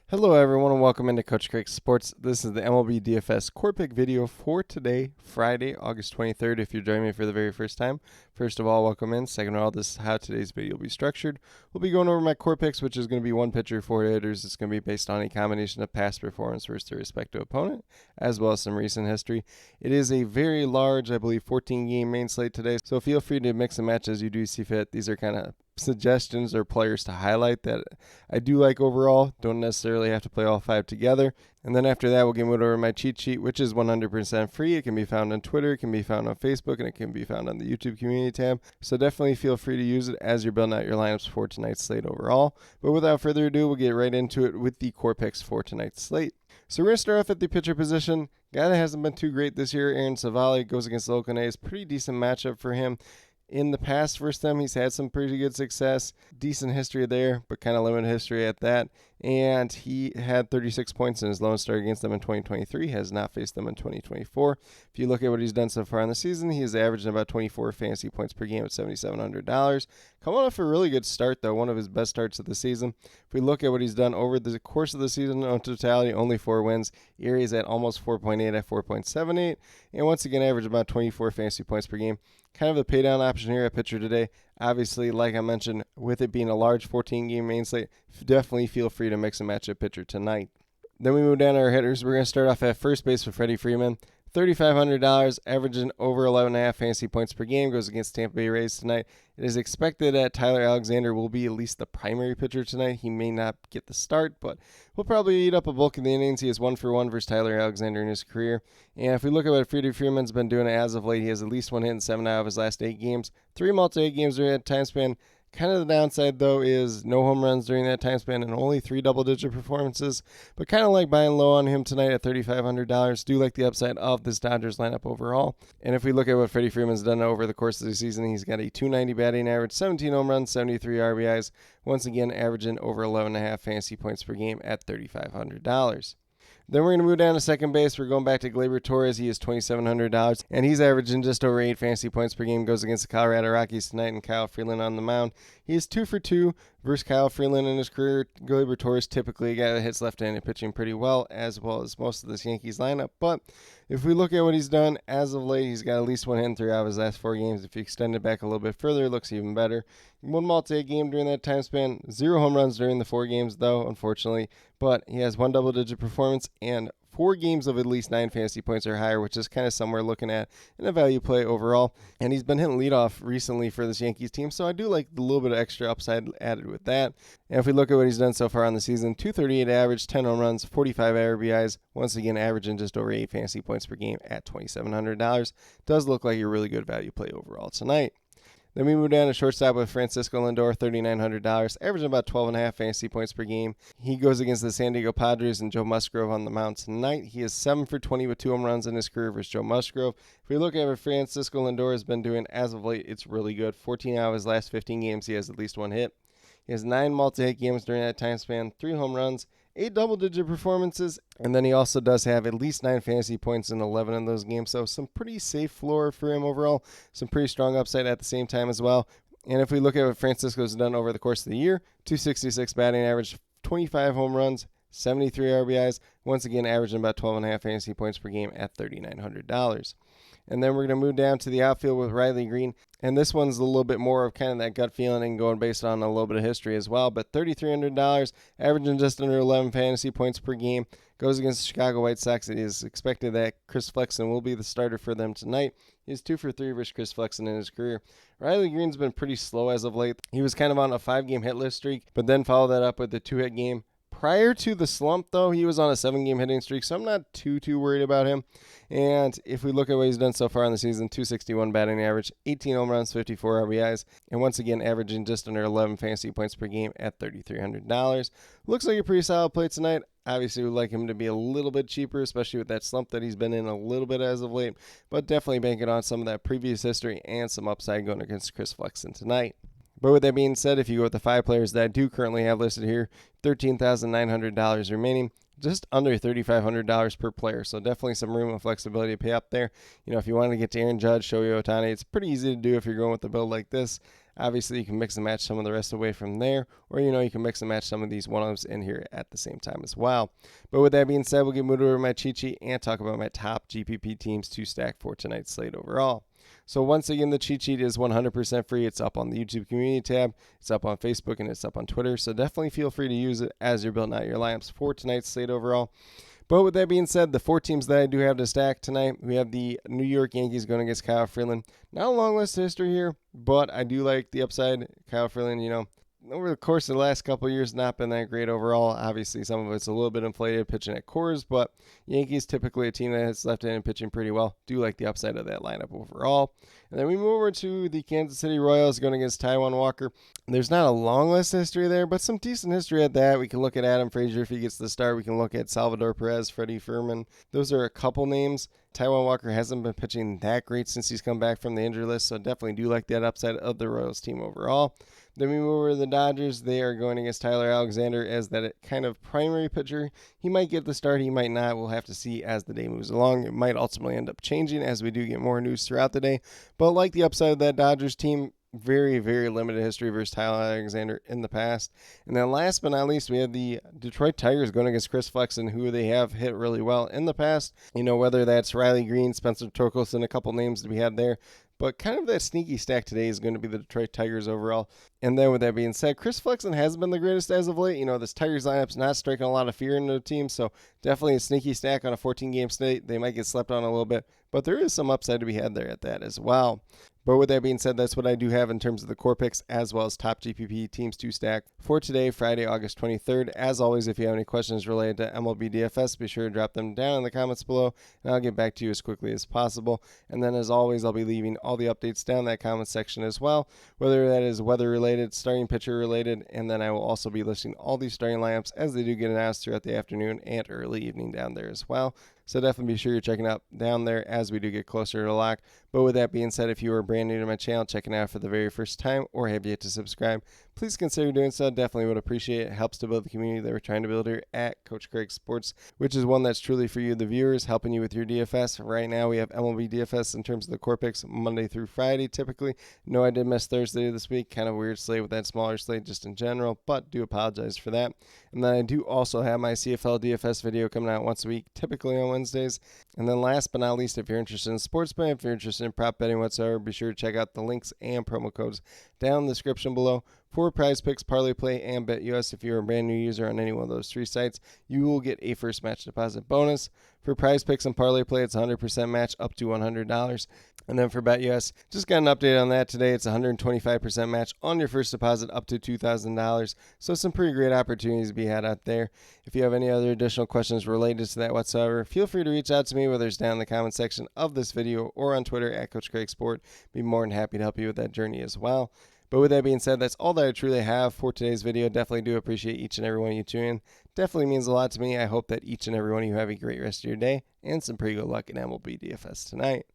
Hello everyone and welcome into Coach Craig's Sports. This is the MLB DFS Core Pick video for today, Friday, August 23rd. If you're joining me for the very first time, first of all, welcome in. Second of all, this is how today's video will be structured. We'll be going over my core picks, which is going to be one pitcher, four hitters. It's going to be based on a combination of past performance versus their respective opponent, as well as some recent history. It is a very large, I believe, 14-game main slate today, so feel free to mix and match as you do see fit. These are kind of suggestions or players to highlight that I do like overall. Don't necessarily have to play all five together. And then after that, we'll get moved over to my cheat sheet, which is 100% free. It can be found on Twitter, it can be found on Facebook, and it can be found on the YouTube community tab. So definitely feel free to use it as you're building out your lineups for tonight's slate overall. But without further ado, we'll get right into it with the core picks for tonight's slate. So we're going to start off at the pitcher position. Guy that hasn't been too great this year, Aaron Savali, goes against the Oakland A's. Pretty decent matchup for him. In the past versus them, he's had some pretty good success. Decent history there, but kind of limited history at that. And he had 36 points in his lone start against them in 2023. Has not faced them in 2024. If you look at what he's done so far in the season, he is averaging about 24 fantasy points per game at $7,700. Coming off a really good start, though, one of his best starts of the season. If we look at what he's done over the course of the season, in totality, only 4 wins. ERA's at almost 4.8 at 4.78. And once again, averaged about 24 fantasy points per game. Kind of a pay down option here at pitcher today. Obviously, like I mentioned, with it being a large 14-game main slate, definitely feel free to mix and match a pitcher tonight. Then we move down to our hitters. We're going to start off at first base with Freddie Freeman. $3,500, averaging over 11.5 fantasy points per game, goes against Tampa Bay Rays tonight. It is expected that Tyler Alexander will be at least the primary pitcher tonight. He may not get the start, but will probably eat up a bulk of the innings. He is 1-for-1 versus Tyler Alexander in his career. And if we look at what Freddie Freeman's been doing as of late, he has at least one hit in 7 out of his last 8 games. 3 multi-hit games during that time span. Kind of the downside, though, is no home runs during that time span and only 3 double-digit performances. But kind of like buying low on him tonight at $3,500. Do like the upside of this Dodgers lineup overall. And if we look at what Freddie Freeman's done over the course of the season, he's got a .290 batting average, 17 home runs, 73 RBIs. Once again, averaging over 11.5 fantasy points per game at $3,500. Then we're going to move down to second base. We're going back to Gleyber Torres. He is $2,700, and he's averaging just over 8 fantasy points per game. Goes against the Colorado Rockies tonight and Kyle Freeland on the mound. He is 2-for-2 versus Kyle Freeland in his career. Gleyber Torres typically a guy that hits left-handed pitching pretty well as most of this Yankees lineup. But if we look at what he's done as of late, he's got at least 1 hit in 3 out of his last 4 games. If you extend it back a little bit further, it looks even better. 1 multi-hit game during that time span. 0 home runs during the 4 games, though, unfortunately. But he has 1 double-digit performance and 4 games of at least 9 fantasy points or higher, which is kind of somewhere looking at in a value play overall. And he's been hitting leadoff recently for this Yankees team, so I do like a little bit of extra upside added with that. And if we look at what he's done so far on the season, .238 average, 10 home runs, 45 RBIs, once again averaging just over 8 fantasy points per game at $2,700. Does look like a really good value play overall tonight. Then we move down to shortstop with Francisco Lindor, $3,900, averaging about 12.5 fantasy points per game. He goes against the San Diego Padres and Joe Musgrove on the mound tonight. He is 7-for-20 with 2 home runs in his career versus Joe Musgrove. If we look at what Francisco Lindor has been doing as of late, it's really good. 14 out of his last 15 games, he has at least 1 hit. He has 9 multi-hit games during that time span, 3 home runs, 8 double-digit performances, and then he also does have at least 9 fantasy points in 11 of those games, so some pretty safe floor for him overall, some pretty strong upside at the same time as well. And if we look at what Francisco's done over the course of the year, .266 batting average, 25 home runs, 73 RBIs, once again averaging about 12.5 fantasy points per game at $3,900. And then we're going to move down to the outfield with Riley Green. And this one's a little bit more of kind of that gut feeling and going based on a little bit of history as well. But $3,300, averaging just under 11 fantasy points per game. Goes against the Chicago White Sox. It is expected that Chris Flexen will be the starter for them tonight. He's 2-for-3 versus Chris Flexen in his career. Riley Green's been pretty slow as of late. He was kind of on a 5-game hitless streak, but then followed that up with a 2-hit game. Prior to the slump, though, he was on a 7-game hitting streak, so I'm not too worried about him. And if we look at what he's done so far in the season, .261 batting average, 18 home runs, 54 RBIs, and once again averaging just under 11 fantasy points per game at $3,300. Looks like a pretty solid play tonight. Obviously, we'd like him to be a little bit cheaper, especially with that slump that he's been in a little bit as of late, but definitely banking on some of that previous history and some upside going against Chris Flexen tonight. But with that being said, if you go with the 5 players that I do currently have listed here, $13,900 remaining, just under $3,500 per player. So definitely some room and flexibility to pay up there. You know, if you wanted to get to Aaron Judge, Shohei Ohtani, it's pretty easy to do if you're going with a build like this. Obviously, you can mix and match some of the rest away from there, or you can mix and match some of these one-ups in here at the same time as well. But with that being said, we'll get moved over to my cheat sheet and talk about my top GPP teams to stack for tonight's slate overall. So once again, the cheat sheet is 100% free. It's up on the YouTube community tab, it's up on Facebook, and it's up on Twitter. So definitely feel free to use it as you're building out your lineups for tonight's slate overall. But with that being said, the 4 teams that I do have to stack tonight, we have the New York Yankees going against Kyle Freeland. Not a long list of history here, but I do like the upside. Kyle Freeland, over the course of the last couple of years, not been that great overall. Obviously, some of it's a little bit inflated pitching at Coors, but Yankees typically a team that has left-handed pitching pretty well. Do like the upside of that lineup overall. And then we move over to the Kansas City Royals going against Taijuan Walker. There's not a long list of history there, but some decent history at that. We can look at Adam Frazier if he gets the start. We can look at Salvador Perez, Freddie Freeman. Those are a couple names. Taijuan Walker hasn't been pitching that great since he's come back from the injury list, so definitely do like that upside of the Royals team overall. Then we move over to the Dodgers. They are going against Tyler Alexander as that kind of primary pitcher. He might get the start, he might not. We'll have to see as the day moves along. It might ultimately end up changing as we do get more news throughout the day. But like the upside of that Dodgers team, very, very limited history versus Tyler Alexander in the past. And then last but not least, we have the Detroit Tigers going against Chris Flexen, who they have hit really well in the past. Whether that's Riley Green, Spencer Torkelson, a couple names to be had there. But kind of that sneaky stack today is going to be the Detroit Tigers overall. And then with that being said, Chris Flexen hasn't been the greatest as of late. This Tigers lineup's not striking a lot of fear into the team, so definitely a sneaky stack on a 14-game slate. They might get slept on a little bit, but there is some upside to be had there at that as well. But with that being said, that's what I do have in terms of the core picks as well as top GPP teams to stack for today, Friday, August 23rd. As always, if you have any questions related to MLB DFS, be sure to drop them down in the comments below, and I'll get back to you as quickly as possible. And then as always, I'll be leaving all the updates down in that comment section as well, whether that is weather-related, starting pitcher-related, and then I will also be listing all these starting lineups as they do get announced throughout the afternoon and early evening down there as well. So definitely be sure you're checking out down there as we do get closer to lock. But with that being said, if you are brand new to my channel, checking out for the very first time, or have yet to subscribe, please consider doing so. Definitely would appreciate it. It helps to build the community that we're trying to build here at Coach Craig Sports, which is one that's truly for you, the viewers, helping you with your DFS. Right now, we have MLB DFS in terms of the core picks Monday through Friday, typically. No, I did miss Thursday this week. Kind of weird slate with that smaller slate just in general, but do apologize for that. And then I do also have my CFL DFS video coming out once a week, typically on Wednesdays. And then last but not least, if you're interested in sports betting, if you're interested in prop betting whatsoever, be sure to check out the links and promo codes down in the description below for Prize Picks, Parlay Play, and BetUS. If you're a brand new user on any one of those 3 sites, you will get a first match deposit bonus. For Prize Picks and Parlay Play, it's 100% match up to $100. And then for BetUS, just got an update on that today. It's 125% match on your first deposit up to $2,000. So some pretty great opportunities to be had out there. If you have any other additional questions related to that whatsoever, feel free to reach out to me, whether it's down in the comment section of this video or on Twitter at Coach Craig Sport. Be more than happy to help you with that journey as well. But with that being said, that's all that I truly have for today's video. Definitely do appreciate each and every one of you tuning in. Definitely means a lot to me. I hope that each and every one of you have a great rest of your day and some pretty good luck in MLB DFS tonight.